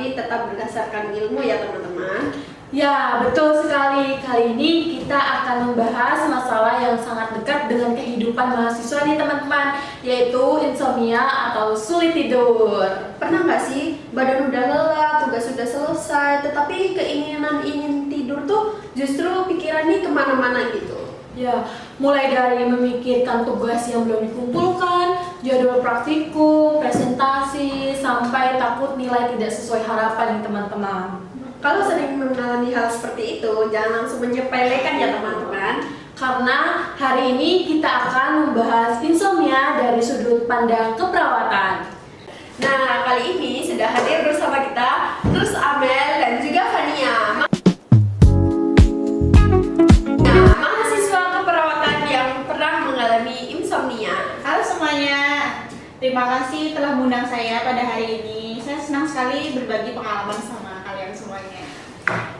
tapi tetap berdasarkan ilmu ya teman-teman. Ya, betul sekali. Kali ini kita akan membahas masalah yang sangat dekat dengan kehidupan mahasiswa nih teman-teman, yaitu insomnia atau sulit tidur. Pernah nggak sih badan udah lelah, tugas sudah selesai, tetapi keinginan ingin tidur tuh justru pikiran nih kemana-mana gitu. Ya, mulai dari memikirkan tugas yang belum dikumpulkan, jadwal praktikum, presentasi, sampai takut nilai tidak sesuai harapan nih teman-teman. Kalau sering mengalami hal seperti itu, jangan langsung menyepelekan ya teman-teman. Karena hari ini kita akan membahas insomnia dari sudut pandang keperawatan. Nah, kali ini sudah hadir bersama kita Nurse Amel dan juga Fania. Nah, mahasiswa keperawatan yang pernah mengalami insomnia. Halo semuanya, terima kasih telah mengundang saya pada hari ini. Saya senang sekali berbagi pengalaman sama kalian semuanya.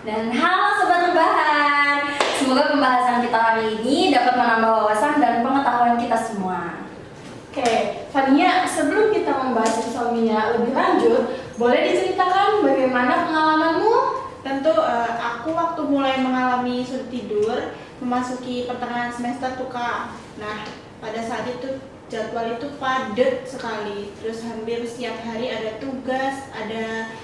Dan halo Sobat Rebahan, semoga pembahasan kita hari ini dapat menambah wawasan dan pengetahuan kita semua. Oke, Fania, sebelum kita membahas insomnia lebih lanjut, boleh diceritakan bagaimana pengalamanmu? Tentu aku waktu mulai mengalami sulit tidur, memasuki pertengahan semester tuh Kak. Nah, pada saat itu jadwal itu padat sekali. Terus hampir setiap hari ada tugas, ada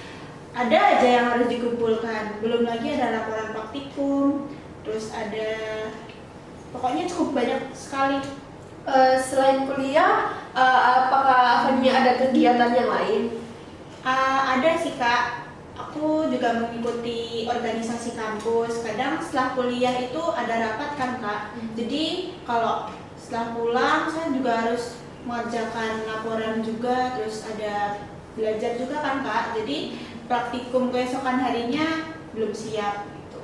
aja yang harus dikumpulkan. Belum lagi ada laporan praktikum, terus ada pokoknya cukup banyak sekali. Selain kuliah, apakah Fania ada kegiatan yang lain? Ada sih Kak. Aku juga mengikuti organisasi kampus. Kadang setelah kuliah itu ada rapat kan Kak. Jadi kalau setelah pulang saya juga harus mengerjakan laporan juga, terus ada belajar juga kan Kak. Jadi praktikum keesokan harinya belum siap gitu.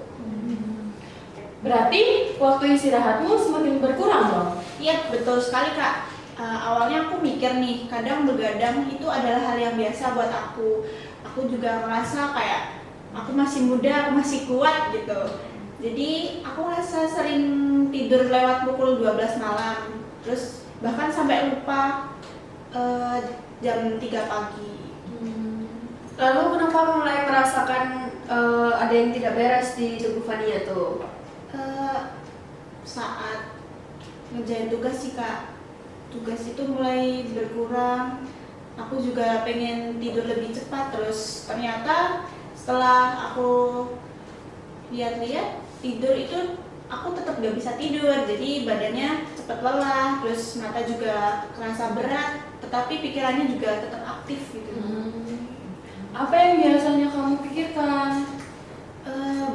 Berarti waktu istirahatmu semakin berkurang dong? Iya betul sekali Kak. Awalnya aku mikir nih, kadang begadang itu adalah hal yang biasa buat aku. Aku juga merasa kayak aku masih muda, aku masih kuat gitu. Jadi aku rasa sering tidur lewat pukul 12 malam. Terus bahkan sampai lupa jam 3 pagi. Lalu kenapa mulai merasakan ada yang tidak beres di tubuh Fania tuh? Saat ngerjain tugas sih Kak, tugas itu mulai berkurang. Aku juga pengen tidur lebih cepat, terus ternyata setelah aku lihat-lihat tidur itu aku tetap gak bisa tidur, jadi badannya cepat lelah, terus mata juga kerasa berat, tetapi pikirannya juga tetap aktif gitu. Apa yang biasanya kamu pikirkan?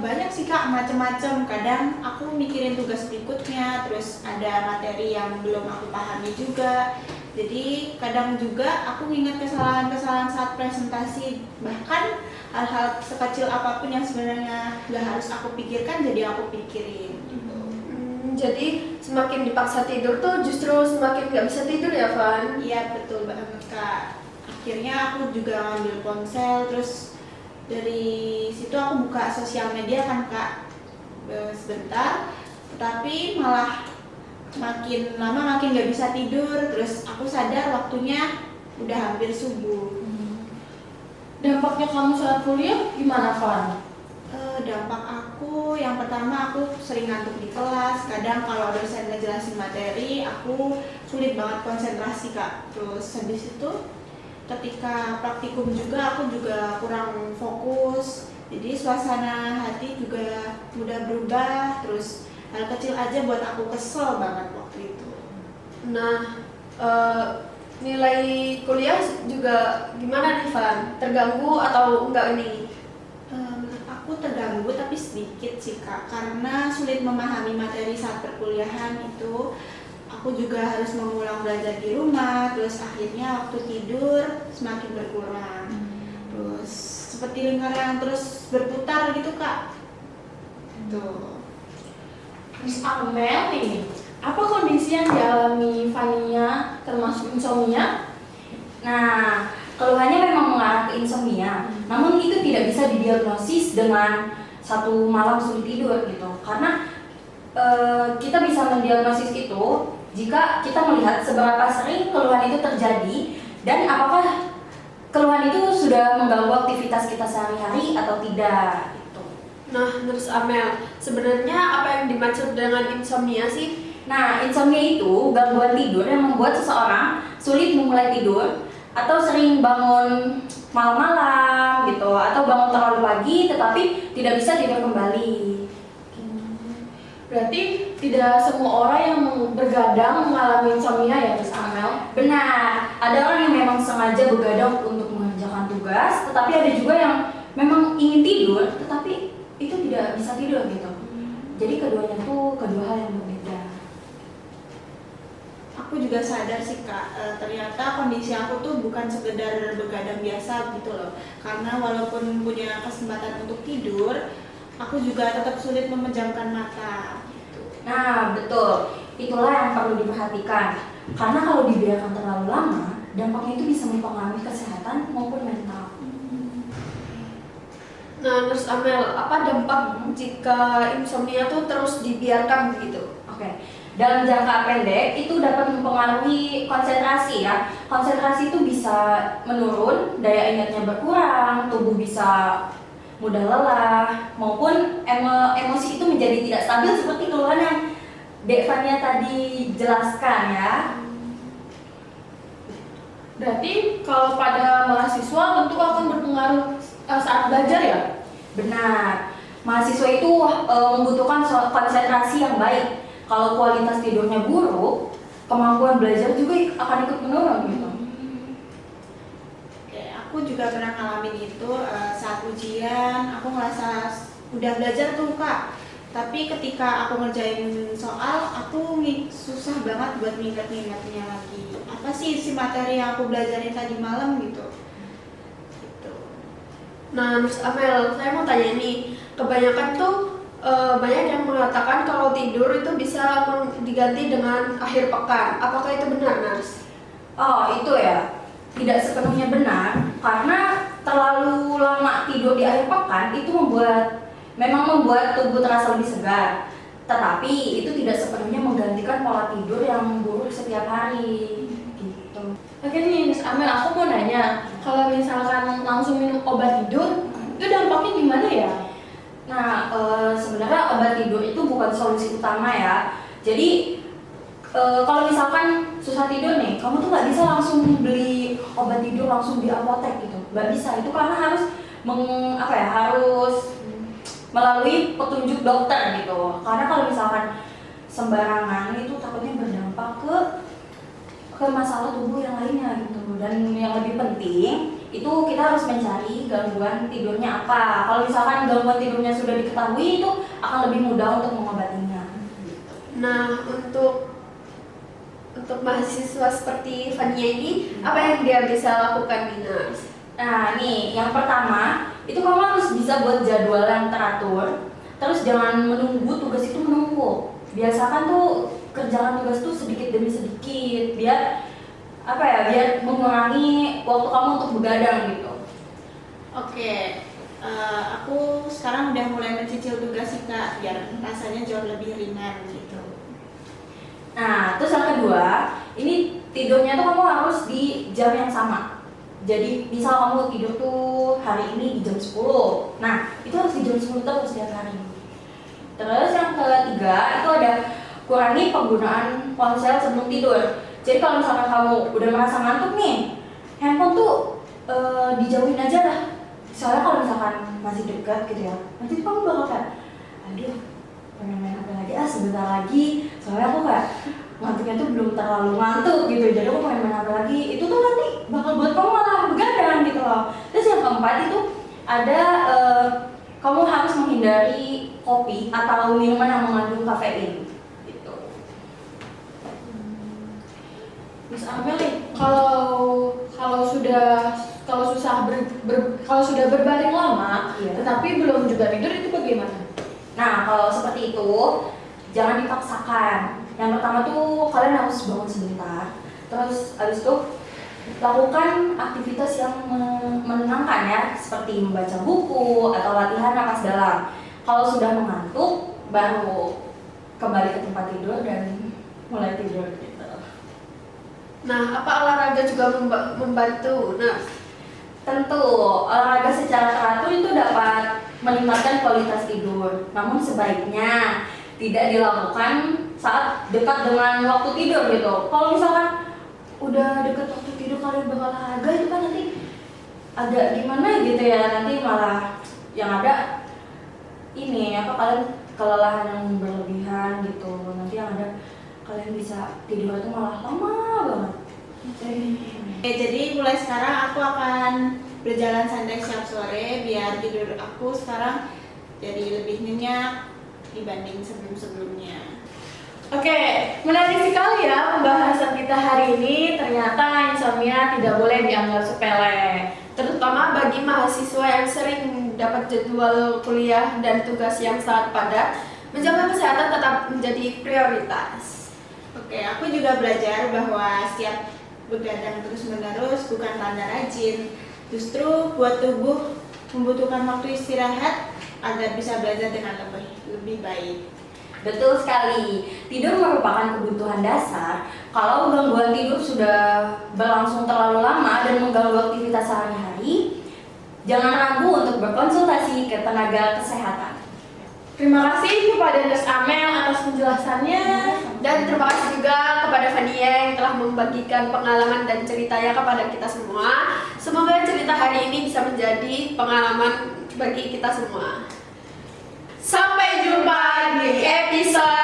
Banyak sih Kak, macam-macam. Kadang aku mikirin tugas berikutnya, terus ada materi yang belum aku pahami juga. Jadi kadang juga aku ingat kesalahan-kesalahan saat presentasi. Bahkan hal-hal sekecil apapun yang sebenarnya gak harus aku pikirkan, jadi aku pikirin gitu. Jadi semakin dipaksa tidur tuh justru semakin gak bisa tidur ya Van? Iya betul banget Kak. Akhirnya aku juga ngambil ponsel, terus dari situ aku buka sosial media kan Kak sebentar, tetapi malah makin lama makin gak bisa tidur. Terus aku sadar waktunya udah hampir subuh. Dampaknya kamu saat kuliah gimana, Van? Dampak aku yang pertama, aku sering ngantuk di kelas. Kadang kalau dosen ngejelasin materi aku sulit banget konsentrasi Kak. Terus habis itu ketika praktikum juga aku juga kurang fokus, jadi suasana hati juga mudah berubah. Terus hal kecil aja buat aku kesel banget waktu itu. Nah, nilai kuliah juga gimana nih Van? Terganggu atau enggak ini? Aku terganggu tapi sedikit sih Kak, karena sulit memahami materi saat perkuliahan itu. Aku juga harus mengulang belajar di rumah, terus akhirnya waktu tidur semakin berkurang. Terus seperti lingkaran yang terus berputar gitu Kak. Tuh. Miss Amel nih, apa kondisi yang dialami Fania termasuk insomnia? Nah, keluhannya memang mengarah ke insomnia, namun itu tidak bisa didiagnosis dengan satu malam sulit tidur gitu. Karena kita bisa mendiagnosis itu jika kita melihat seberapa sering keluhan itu terjadi dan apakah keluhan itu sudah mengganggu aktivitas kita sehari-hari atau tidak gitu. Nah, Nurse Amel, sebenarnya apa yang dimaksud dengan insomnia sih? Nah, insomnia itu gangguan tidur yang membuat seseorang sulit memulai tidur atau sering bangun malam-malam gitu, atau bangun terlalu pagi tetapi tidak bisa tidur kembali. Berarti tidak semua orang yang bergadang mengalami insomnia ya, Miss Amel? Benar, ada orang yang memang sengaja begadang untuk mengerjakan tugas, tetapi ada juga yang memang ingin tidur tetapi itu tidak bisa tidur gitu. Jadi keduanya tuh kedua hal yang berbeda. Aku juga sadar sih Kak, ternyata kondisi aku tuh bukan sekedar begadang biasa gitu loh. Karena walaupun punya kesempatan untuk tidur, aku juga tetap sulit memejamkan mata. Nah, betul. Itulah yang perlu diperhatikan. Karena kalau dibiarkan terlalu lama, dampaknya itu bisa mempengaruhi kesehatan maupun mental. Nah, Nurse Amel, apa dampak jika insomnia tuh terus dibiarkan begitu? Oke. Dalam jangka pendek itu dapat mempengaruhi konsentrasi ya. Konsentrasi itu bisa menurun, daya ingatnya berkurang, tubuh bisa mudah lelah, maupun emosi itu menjadi tidak stabil seperti keluhan yang Dek Fania tadi jelaskan ya. Berarti kalau pada mahasiswa tentu akan berpengaruh saat belajar ya? Benar. Mahasiswa itu membutuhkan konsentrasi yang baik. Kalau kualitas tidurnya buruk, kemampuan belajar juga akan ikut menurun gitu. Oke, aku juga pernah ngalamin itu saat ujian. Aku ngerasa udah belajar tuh Kak, tapi ketika aku ngerjain soal, aku susah banget buat nginget-ngingetnya lagi. Apa sih isi materi yang aku belajarin tadi malam gitu. Nah, Nurse Amel, saya mau tanya nih, kebanyakan tuh banyak yang mengatakan kalau tidur itu bisa diganti dengan akhir pekan. Apakah itu benar, Nurse? Oh, itu ya. Tidak sepenuhnya benar, karena terlalu lama tidur di akhir pekan itu memang membuat tubuh terasa lebih segar. Tetapi itu tidak sepenuhnya menggantikan pola tidur yang buruk setiap hari. Gitu. Oke nih, Miss Amel, aku mau nanya, kalau misalkan langsung minum obat tidur, itu dampaknya gimana ya? Nah, sebenarnya obat tidur itu bukan solusi utama ya. Jadi kalau misalkan susah tidur nih, kamu tuh nggak bisa langsung beli obat tidur langsung di apotek gitu, nggak bisa. Itu karena harus harus melalui petunjuk dokter gitu. Karena kalau misalkan sembarangan itu takutnya berdampak ke masalah tubuh yang lainnya gitu. Dan yang lebih penting itu kita harus mencari gangguan tidurnya apa. Kalau misalkan gangguan tidurnya sudah diketahui, itu akan lebih mudah untuk mengobatinya. Nah, untuk mahasiswa seperti Fania ini, apa yang dia bisa lakukan nih, Nurse? Nah, nih yang pertama itu kamu harus bisa buat jadwal yang teratur. Terus jangan menunggu tugas itu menumpuk. Biasakan tuh kerjakan tugas tuh sedikit demi sedikit, biar biar mengurangi waktu kamu untuk begadang gitu. Oke, aku sekarang udah mulai mencicil tugas sih Kak, biar rasanya jauh lebih ringan gitu. Nah, terus yang kedua, ini tidurnya tuh kamu harus di jam yang sama. Jadi misal kamu tidur tuh hari ini di jam 10. Nah, itu harus di jam 10 terus setiap hari. Terus yang ketiga, itu ada kurangi penggunaan ponsel sebelum tidur. Jadi kalau misalkan kamu udah merasa ngantuk nih, handphone tuh dijauhin aja lah. Soalnya kalau misalkan masih dekat gitu ya, nanti kamu bakal kayak, aduh, pengen main HP lagi sebentar lagi. Soalnya aku kayak ngantuknya tuh belum terlalu ngantuk gitu, jadi aku pengen main HP lagi. Itu tuh nanti bakal buat kamu malah begadang gitu loh. Terus yang keempat itu ada kamu harus menghindari kopi atau minuman yang mengandung kafein. Miss Amel nih, kalau sudah berbaring lama, Iya. tetapi belum juga tidur, itu bagaimana? Nah, kalau seperti itu jangan dipaksakan. Yang pertama tuh kalian harus bangun sebentar. Terus habis itu lakukan aktivitas yang menenangkan ya, seperti membaca buku atau latihan napas dalam. Kalau sudah mengantuk, baru kembali ke tempat tidur dan mulai tidur gitu. Nah, apa olahraga juga membantu, Nurse? Tentu, olahraga secara teratur itu dapat meningkatkan kualitas tidur. Namun sebaiknya tidak dilakukan saat dekat dengan waktu tidur gitu. Kalau misalkan udah dekat waktu tidur kalian berolahraga itu kan nanti agak gimana gitu ya, nanti malah yang ada ini apa kalian kelelahan yang berlebihan gitu. Nanti yang ada kalian bisa tidur itu malah lama banget. Oke, jadi mulai sekarang aku akan berjalan santai setiap sore biar tidur aku sekarang jadi lebih nyenyak dibanding sebelum-sebelumnya. Oke, menarik sekali ya pembahasan kita hari ini. Ternyata insomnia tidak boleh dianggap sepele. Terutama bagi mahasiswa yang sering dapat jadwal kuliah dan tugas yang sangat padat, menjaga kesehatan tetap menjadi prioritas. Oke, aku juga belajar bahwa setiap begadang terus-menerus bukan tanda rajin. Justru buat tubuh membutuhkan waktu istirahat agar bisa belajar dengan lebih baik. Betul sekali, tidur merupakan kebutuhan dasar. Kalau gangguan tidur sudah berlangsung terlalu lama dan mengganggu aktivitas sehari-hari, jangan ragu untuk berkonsultasi ke tenaga kesehatan. Terima kasih kepada Nurse Amel atas penjelasannya. Dan terima kasih juga kepada Fania yang telah membagikan pengalaman dan ceritanya kepada kita semua. Semoga cerita hari ini bisa menjadi pengalaman bagi kita semua. Sampai jumpa di episode